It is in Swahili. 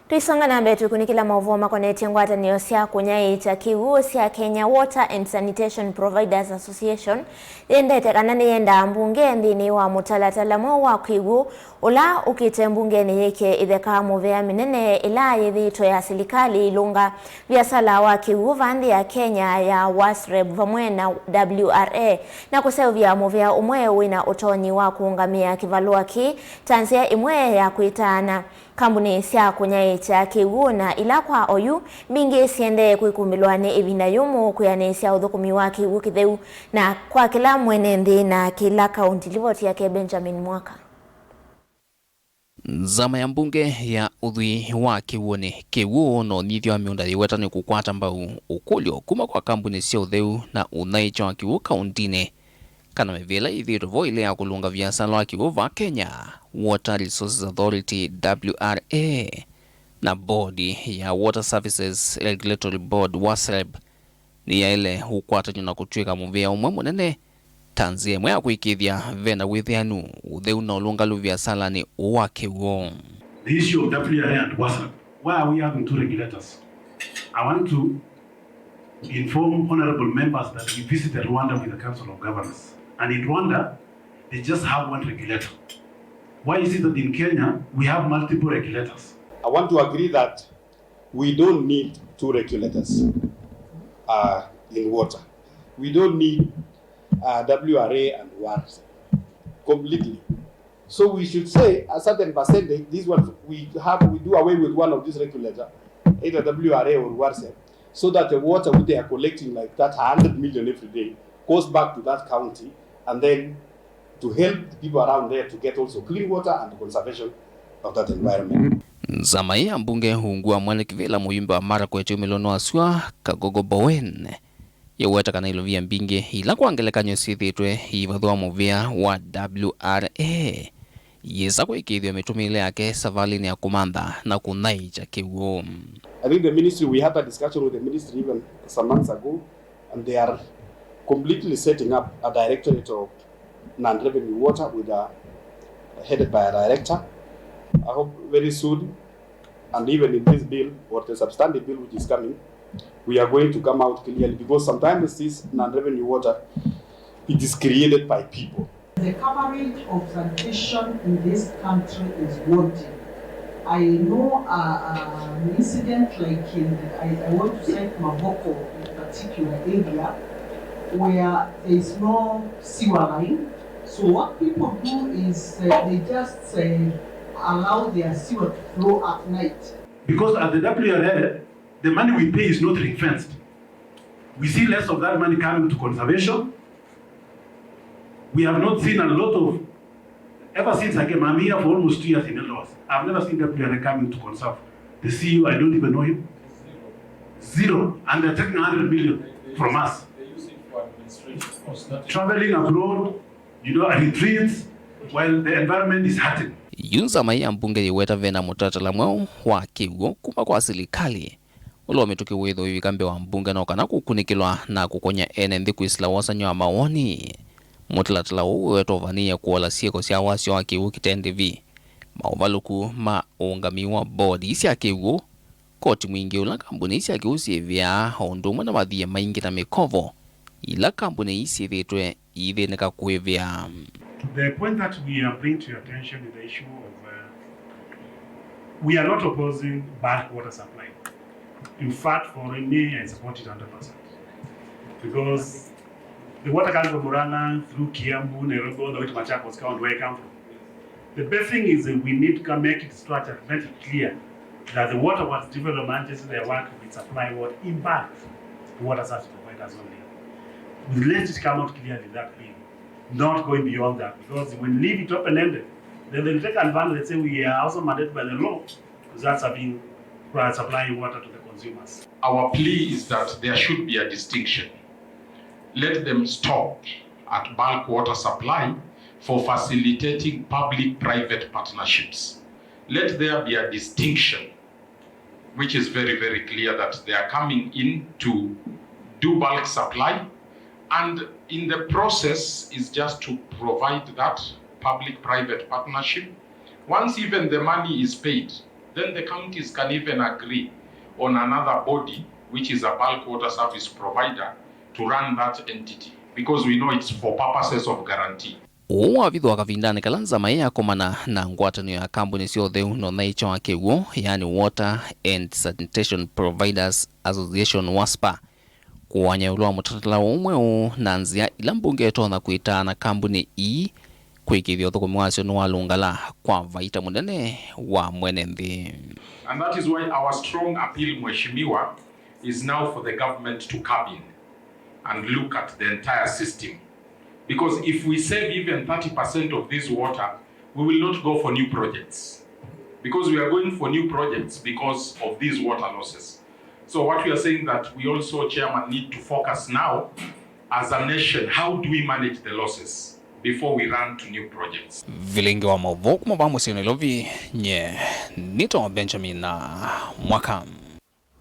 Tuisonga na mbetu kunikila mauvoma konetia Ngwatanio sya kunyaiikya Kiw'U sya Kenya Water and Sanitation Providers Association yienda kana yienda mbunge nthini wa mutalatala mweu wa Kiw'U ula ukite mbungeni yikye itheka muvia minene ila yithitwe ya silikali ilungaa viasala wa Kiw'U vanthi ya Kenya ya Wasreb vamwe na WRA na kuseuvya muvia umwe wina utonyi wa kuungamia kivalua ki tanzia imwe ya kuitana kambuni sya kunyaiikya Kiw'U na ila kwa oyu mingi siende kuikumbilwa ni ivinda yumu kuyanisya uthukumi wa Kiw'U kitheu na kwa kila mwene nthi na kila kaunti. Livoti yake Benjamin Mwaka. Nzama ya mbunge ya uthui wa Kiw'U ni Kiw'U no nithio wa miunda yiweta ni kukwata mbau ukulyo kuma kwa kambuni sya utheu na unyaiikya wa Kiw'U kauntini kana mivila ithitwe vo ile ya kulunga viasala wa Kiw'U va Kenya Water Resources Authority WRA na bodi ya Water Services Regulatory Board Wasreb ni ya ile ukwata na kutwika muvia umwe munene tanzia imwe ya kuikithia vena withianu utheu na ulunga viasala ni uwa Kiw'U. The issue of WRA and WASPA, why are we having two regulators? I want to inform honorable members that we visited Rwanda with the Council of Governors, and in Rwanda they just have one regulator. Why is it that in Kenya we have multiple regulators? I want to agree that we don't need two regulators in water. We don't need WRA and WASPA completely. So we should say a certain percentage, this one we do away with one of these regulators, either WRA or WASPA, so that the water which they are collecting like that 100 million every day goes back to that county, and then to help the people around there to get also clean water and the conservation of that environment. Nzama ya mbunge hungua mwane kivila muyumbe wa mara kwetu milono asua kagogo bowen yeweta kana ilovia mbinge ila kuangelekanyo sithitwe ivathua muvia wa WRA yesa kuikithio mitumile yake savalini ya kumantha na kunyaiikya Kiw'U. I think the ministry, we had a discussion with the ministry even some months ago, and they are completely setting up a directorate of non-revenue water with headed by a director. I hope very soon, and even in this bill or the substantive bill which is coming, we are going to come out clearly, because sometimes this non-revenue water, it is created by people. The coverage of sanitation in this country is wanting. I know an incident like I want to cite Maboko in particular area where there is no sewer line. So what people do is they just allow their sewer to flow at night. Because at the WRA, the money we pay is not ring-fenced. We see less of that money coming to conservation. We have not seen a lot of, ever since I came, I'm here for almost 2 years in Eldoret. I've never seen WRA coming to conserve. The CEO, I don't even know him. Zero. And they're taking 100 million from us. They use it for administration. Traveling abroad, retreats, while the environment is hurting. Nzama ya mbunge yiweta vena mutalatala mweu wa Kiw'U kuma kwa silikali ulo mituki witho wikambe wa mbunge na kana kukunikilwa na kukonya ene nthi kwisila wasanyo wa mawoni mutalatala wetovania kuola sieko sya wasyo wa Kiw'U kitendivi mauvaluku ma uungamiwa bodi sya Kiw'U koti mwingi ula kambuni sya Kiw'U sievya ondumwe na mathia maingi na mikovo ila kambuni isithitwe ithinika kuivya. The point that we are bringing to your attention is the issue of we are not opposing bulk water supply. In fact, for me, I support it 100%. Because the water comes from Murang'a, through Kiambu, Nairobi, all the way to Machakos, where I come from. The best thing is that we need to make it structured, make it clear that the water was development is their work with supply water in bulk to water service providers only. Let it come out clearly that way. Not going beyond that, because when you leave it open-ended, then they'll take advantage and say we are also mandated by the law because that's supplying water to the consumers. Our plea is that there should be a distinction. Let them stop at bulk water supply for facilitating public-private partnerships. Let there be a distinction, which is very, very clear that they are coming in to do bulk supply, and in the process is just to provide that public-private partnership. Once even the money is paid, then the counties can even agree on another body, which is a bulk water service provider, to run that entity, because we know it's for purposes of guarantee. Uwa vithu wakavindani kalanza maya yakomana na ngwatanio ya kambuni sio theu no naicho wa Kiw'U, yani Water and Sanitation Providers Association WASPA, kuwanyaulwa mutalatala umwe na nzia ila mbunge tona kuita na kambuni ii kwikithia uthukumi wasio nuwalungala kwa vaita munene wa mwene nthi. And that is why our strong appeal, Mheshimiwa, is now for the government to come in and look at the entire system. Because if we save even 30% of this water, we will not go for new projects. Because we are going for new projects because of these water losses. So what we are saying that we also, Chairman, need to focus now as a nation, how do we manage the losses before we run to new projects? Vilingi wa mavuku mabamu sino ilovi nye nito Benjamin na Mwakam.